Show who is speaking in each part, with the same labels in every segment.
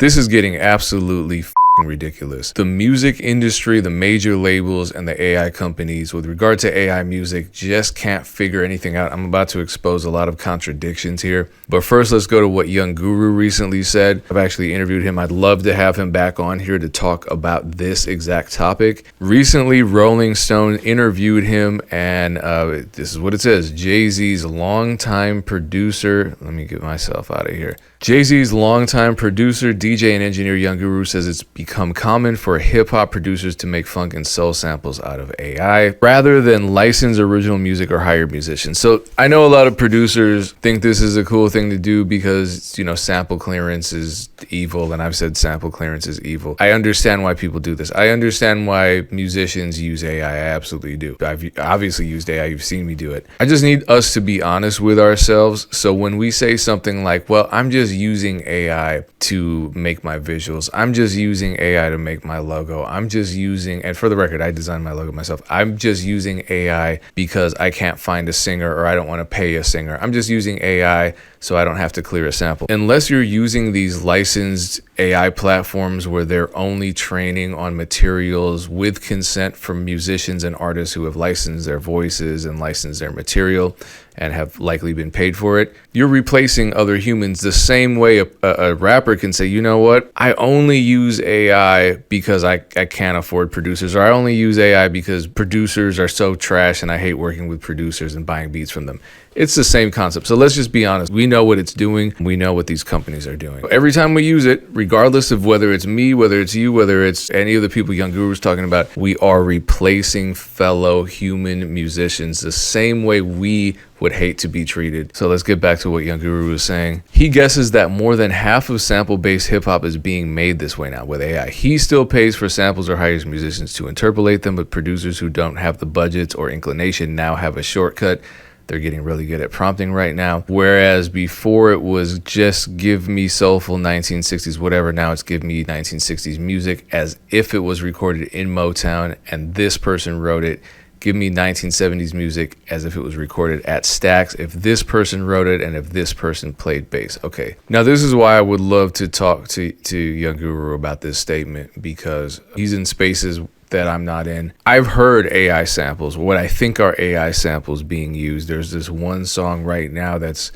Speaker 1: This is getting absolutely ridiculous. The music industry, the major labels, and the AI companies with regard to AI music just can't figure anything out. I'm about to expose a lot of contradictions here. But first, let's go to what Young Guru recently said. I've actually interviewed him. I'd love to have him back on here to talk about this exact topic. Recently, Rolling Stone interviewed him, and this is what it says. Jay-Z's longtime producer, let me get myself out of here. Jay-Z's longtime producer, DJ, and engineer Young Guru says it's become common for hip-hop producers to make funk and soul samples out of AI rather than license original music or hire musicians. So I know a lot of producers think this is a cool thing to do because, you know, sample clearance is evil, and I've said sample clearance is evil. I understand why people do this. I understand why musicians use AI. I absolutely do. I've obviously used AI. You've seen me do it. I just need us to be honest with ourselves. So when we say something like, well, I'm just using AI to make my visuals, I'm just using AI to make my logo, I'm just using, and for the record, I designed my logo myself, I'm just using AI because I can't find a singer or I don't want to pay a singer, I'm just using AI so I don't have to clear a sample. Unless you're using these licensed AI platforms where they're only training on materials with consent from musicians and artists who have licensed their voices and licensed their material and have likely been paid for it, you're replacing other humans the same way a rapper can say, you know what, I only use AI because I can't afford producers, or I only use AI because producers are so trash and I hate working with producers and buying beats from them. It's the same concept. So let's just be honest. We know what it's doing. We know what these companies are doing. Every time we use it, regardless of whether it's me, whether it's you, whether it's any of the people Young Guru is talking about, we are replacing fellow human musicians the same way we would hate to be treated. So let's get back to what Young Guru was saying. He guesses that more than half of sample-based hip-hop is being made this way now with AI. He still pays for samples or hires musicians to interpolate them, but producers who don't have the budgets or inclination now have a shortcut. They're getting really good at prompting right now. Whereas before it was just give me soulful 1960s whatever, now it's give me 1960s music as if it was recorded in Motown and this person wrote it. Give me 1970s music as if it was recorded at Stax, if this person wrote it and if this person played bass. Okay, now this is why I would love to talk to Young Guru about this statement, because he's in spaces that I'm not in. I've heard AI samples, what I think are AI samples being used. There's this one song right now that's,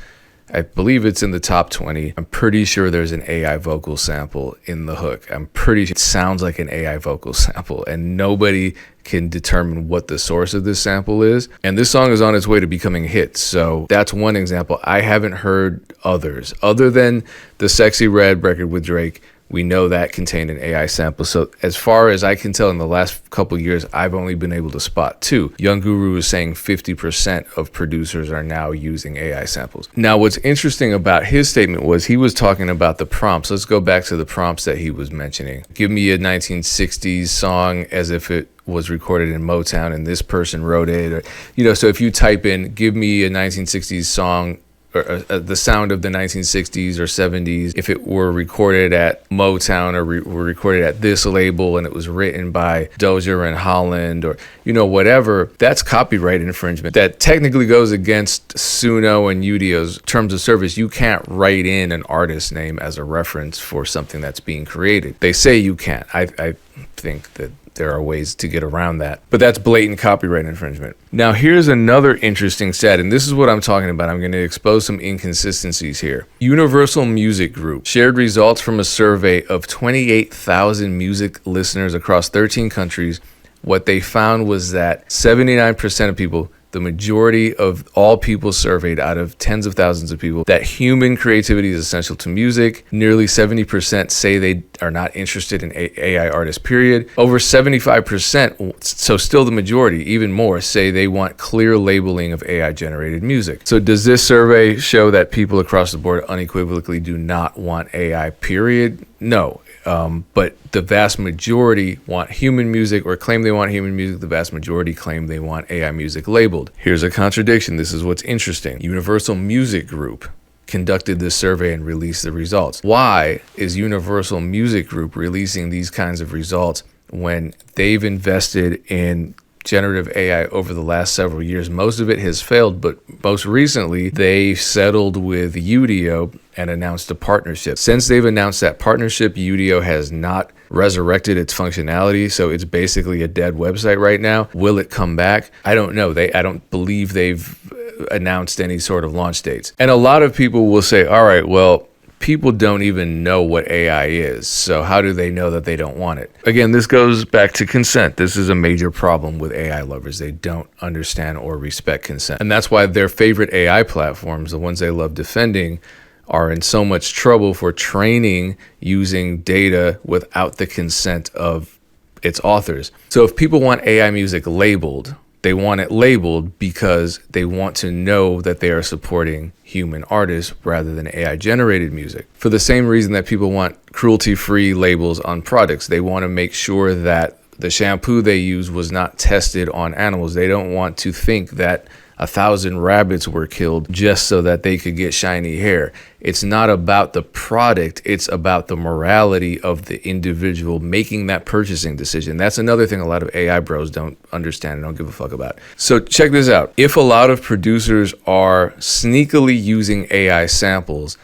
Speaker 1: I believe it's in the top 20. I'm pretty sure there's an AI vocal sample in the hook. I'm pretty sure it sounds like an AI vocal sample, and nobody can determine what the source of this sample is. And this song is on its way to becoming a hit. So that's one example. I haven't heard others other than the Sexy Red record with Drake. We know that contained an AI sample. So as far as I can tell, in the last couple of years, I've only been able to spot two. Young Guru is saying 50% of producers are now using AI samples. Now, what's interesting about his statement was he was talking about the prompts. Let's go back to the prompts that he was mentioning. Give me a 1960s song as if it was recorded in Motown and this person wrote it. Or, you know, so if you type in, give me a 1960s song, or the sound of the 1960s or 70s, if it were recorded at Motown or were recorded at this label and it was written by Dozier and Holland, or, you know, whatever, that's copyright infringement. That technically goes against Suno and Udio's terms of service. You can't write in an artist name as a reference for something that's being created. They say you can't. I think that there are ways to get around that, but that's blatant copyright infringement. Now, here's another interesting stat, and this is what I'm talking about. I'm going to expose some inconsistencies here. Universal Music Group shared results from a survey of 28,000 music listeners across 13 countries. What they found was that 79% of people, the majority of all people surveyed out of tens of thousands of people, that human creativity is essential to music. Nearly 70% say they are not interested in AI artists, period. Over 75%, so still the majority, even more, say they want clear labeling of AI generated music. So does this survey show that people across the board unequivocally do not want AI, period? No. But the vast majority want human music, or claim they want human music. The vast majority claim they want AI music labeled. Here's a contradiction. This is what's interesting. Universal Music Group conducted this survey and released the results. Why is Universal Music Group releasing these kinds of results when they've invested in generative AI over the last several years. Most of it has failed, but most recently they settled with Udio and announced a partnership. Since they've announced that partnership, Udio has not resurrected its functionality, so it's basically a dead website right now. Will it come back? I don't know. I don't believe they've announced any sort of launch dates. And a lot of people will say, all right, well, people don't even know what AI is, so how do they know that they don't want it? Again, this goes back to consent. This is a major problem with AI lovers. They don't understand or respect consent. And that's why their favorite AI platforms, the ones they love defending, are in so much trouble for training using data without the consent of its authors. So if people want AI music labeled, they want it labeled because they want to know that they are supporting human artists rather than AI generated music. For the same reason that people want cruelty-free labels on products, they want to make sure that the shampoo they use was not tested on animals. They don't want to think that 1,000 rabbits were killed just so that they could get shiny hair. It's not about the product, it's about the morality of the individual making that purchasing decision. That's another thing a lot of AI bros don't understand and don't give a fuck about. So check this out. If a lot of producers are sneakily using AI samples,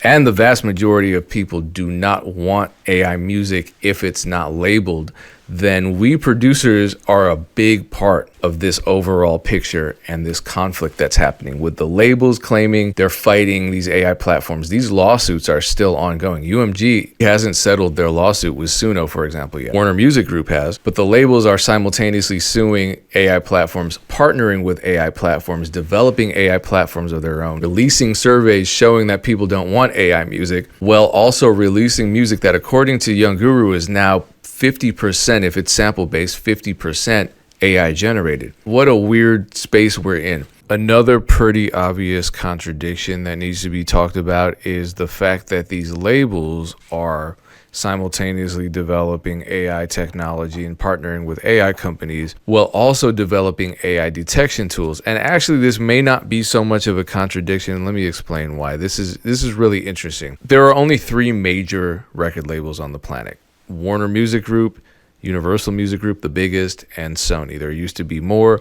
Speaker 1: and the vast majority of people do not want AI music if it's not labeled, then we producers are a big part of this overall picture and this conflict that's happening with the labels claiming they're fighting these AI platforms. These lawsuits are still ongoing. UMG hasn't settled their lawsuit with Suno, for example, yet. Warner Music Group has, but the labels are simultaneously suing AI platforms, partnering with AI platforms, developing AI platforms of their own, releasing surveys showing that people don't want AI music, while also releasing music that, according to Young Guru, is now 50%, if it's sample-based, 50% AI generated. What a weird space we're in. Another pretty obvious contradiction that needs to be talked about is the fact that these labels are simultaneously developing AI technology and partnering with AI companies while also developing AI detection tools. And actually, this may not be so much of a contradiction. Let me explain why. This is really interesting. There are only 3 major record labels on the planet: Warner Music Group, Universal Music Group, the biggest, and Sony. There used to be more.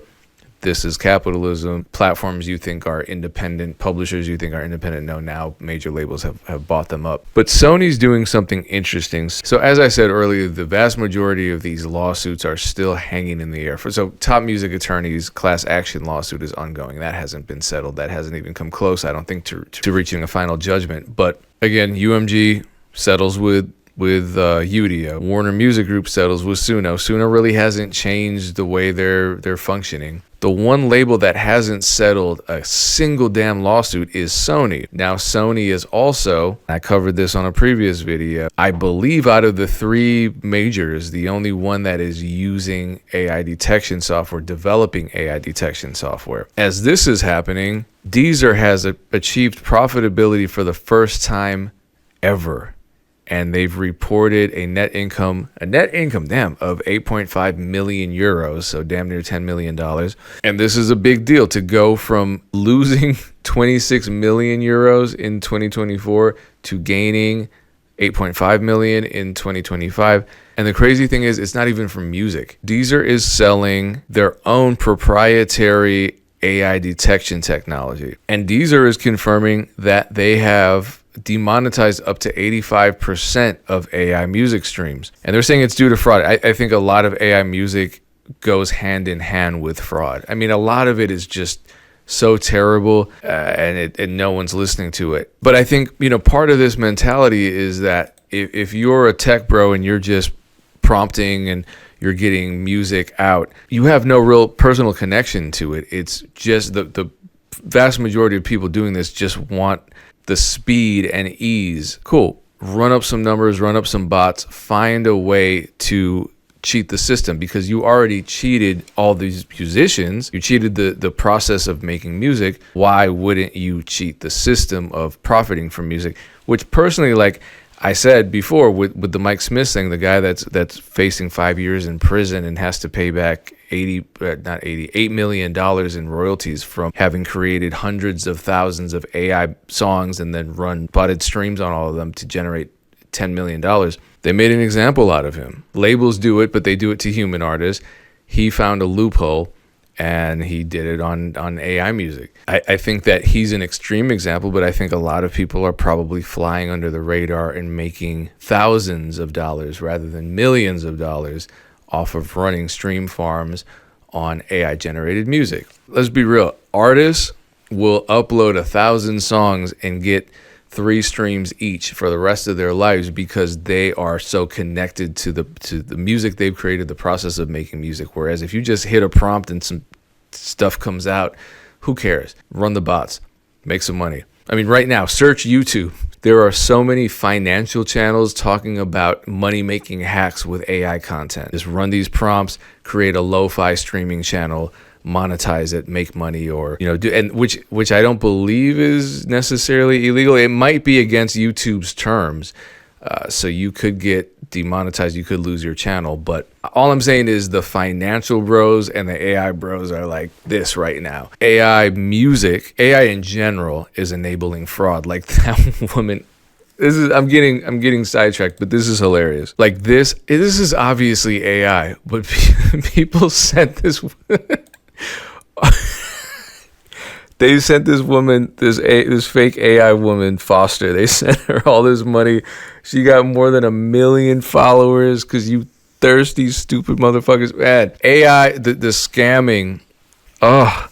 Speaker 1: This is capitalism. Platforms you think are independent, publishers you think are independent, no, now major labels have bought them up. But Sony's doing something interesting. So as I said earlier, the vast majority of these lawsuits are still hanging in the air. So Top Music Attorney's class action lawsuit is ongoing. That hasn't been settled. That hasn't even come close, I don't think, to reaching a final judgment. But again, UMG settles with Udio. Warner Music Group settles with Suno. Suno really hasn't changed the way they're functioning. The one label that hasn't settled a single damn lawsuit is Sony. Now, Sony is also, I covered this on a previous video, I believe out of the 3 majors, the only one that is using AI detection software, developing AI detection software. As this is happening, Deezer has achieved profitability for the first time ever. And they've reported a net income, of 8.5 million euros, so damn near $10 million. And this is a big deal to go from losing 26 million euros in 2024 to gaining 8.5 million in 2025. And the crazy thing is, it's not even from music. Deezer is selling their own proprietary AI detection technology. And Deezer is confirming that they have demonetized up to 85% of AI music streams. And they're saying it's due to fraud. I think a lot of AI music goes hand in hand with fraud. I mean, a lot of it is just so terrible and no one's listening to it. But I think, part of this mentality is that if you're a tech bro and you're just prompting and you're getting music out, you have no real personal connection to it. It's just the vast majority of people doing this just want the speed and ease. Cool. Run up some numbers, run up some bots, find a way to cheat the system, because you already cheated all these musicians. You cheated the process of making music. Why wouldn't you cheat the system of profiting from music? Which personally, like I said before, with the Mike Smith thing, the guy that's facing 5 years in prison and has to pay back $8 million in royalties from having created hundreds of thousands of AI songs and then run botted streams on all of them to generate $10 million. They made an example out of him. Labels do it, but they do it to human artists. he found a loophole and he did it on AI music. I think that he's an extreme example, but I think a lot of people are probably flying under the radar and making thousands of dollars rather than millions of dollars off of running stream farms on AI generated music. Let's be real. Artists will upload 1,000 songs and get 3 streams each for the rest of their lives because they are so connected to the music they've created, the process of making music. Whereas if you just hit a prompt and some stuff comes out, who cares? Run the bots, make some money. I mean, right now, search YouTube. There are so many financial channels talking about money-making hacks with AI content. Just run these prompts, create a lo-fi streaming channel, monetize it, make money, or which I don't believe is necessarily illegal. It might be against YouTube's terms, so you could get demonetized, you could lose your channel. But all I'm saying is the financial bros and the AI bros are like this right now. AI music, AI in general, is enabling fraud. Like that woman. I'm getting sidetracked, but this is hilarious. Like this is obviously AI, but people sent this. They sent this woman, this fake AI woman, Foster. They sent her all this money. She got more than 1 million followers because you thirsty, stupid motherfuckers. Man, AI, the scamming. Oh,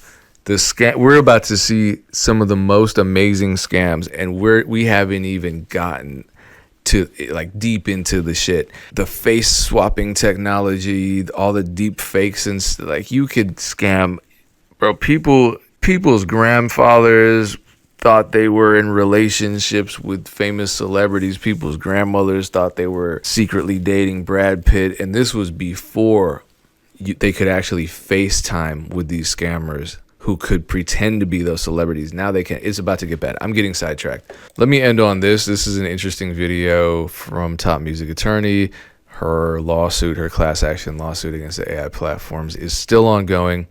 Speaker 1: the scam. We're about to see some of the most amazing scams, and we haven't even gotten to like deep into the shit. The face swapping technology, all the deep fakes, and like you could scam, bro. People's grandfathers thought they were in relationships with famous celebrities. People's grandmothers thought they were secretly dating Brad Pitt. And this was before they could actually FaceTime with these scammers who could pretend to be those celebrities. Now they can. It's about to get bad. I'm getting sidetracked. Let me end on this. This is an interesting video from Top Music Attorney. Her lawsuit, her class action lawsuit against the AI platforms is still ongoing.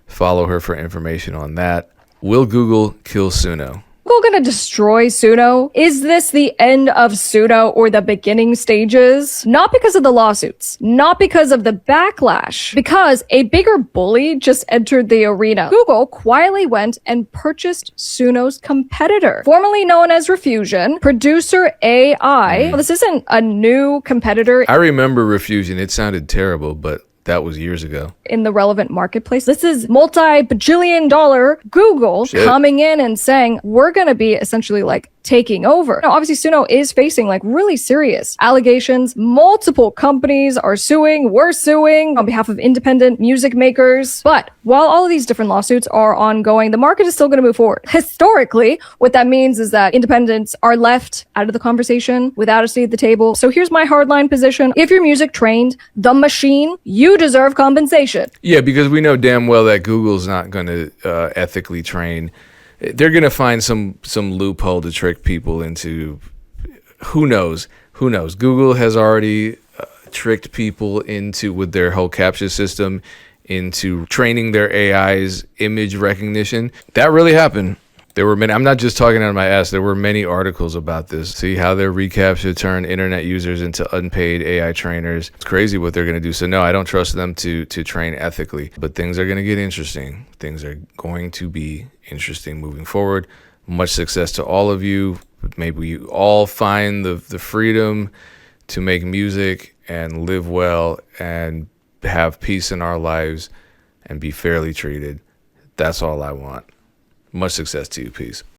Speaker 1: Follow her for information on that. Will Google kill Suno?
Speaker 2: Google gonna destroy Suno? Is this the end of Suno or the beginning stages? Not because of the lawsuits, not because of the backlash, because a bigger bully just entered the arena. Google quietly went and purchased Suno's competitor, formerly known as Refusion, Producer AI. Well, this isn't a new competitor.
Speaker 1: I remember Refusion. It sounded terrible, but that was years ago.
Speaker 2: In the relevant marketplace. This is multi-bajillion dollar Google coming in and saying, we're going to be essentially like taking over. Now, obviously, Suno is facing like really serious allegations. Multiple companies are suing. We're suing on behalf of independent music makers. But while all of these different lawsuits are ongoing, the market is still going to move forward. Historically, what that means is that independents are left out of the conversation without a seat at the table. So here's my hardline position. If your music trained the machine, you deserve compensation.
Speaker 1: Yeah, because we know damn well that Google's not going to ethically train. They're going to find some loophole to trick people into. Who knows? Google has already tricked people into, with their whole CAPTCHA system, into training their AI's image recognition. That really happened. There were many. I'm not just talking out of my ass. There were many articles about this. See how their reCAPTCHA turned internet users into unpaid AI trainers. It's crazy what they're going to do. So no, I don't trust them to train ethically. But things are going to get interesting. Things are going to be interesting moving forward. Much success to all of you. Maybe you all find the freedom to make music and live well and have peace in our lives and be fairly treated. That's all I want. Much success to you. Peace.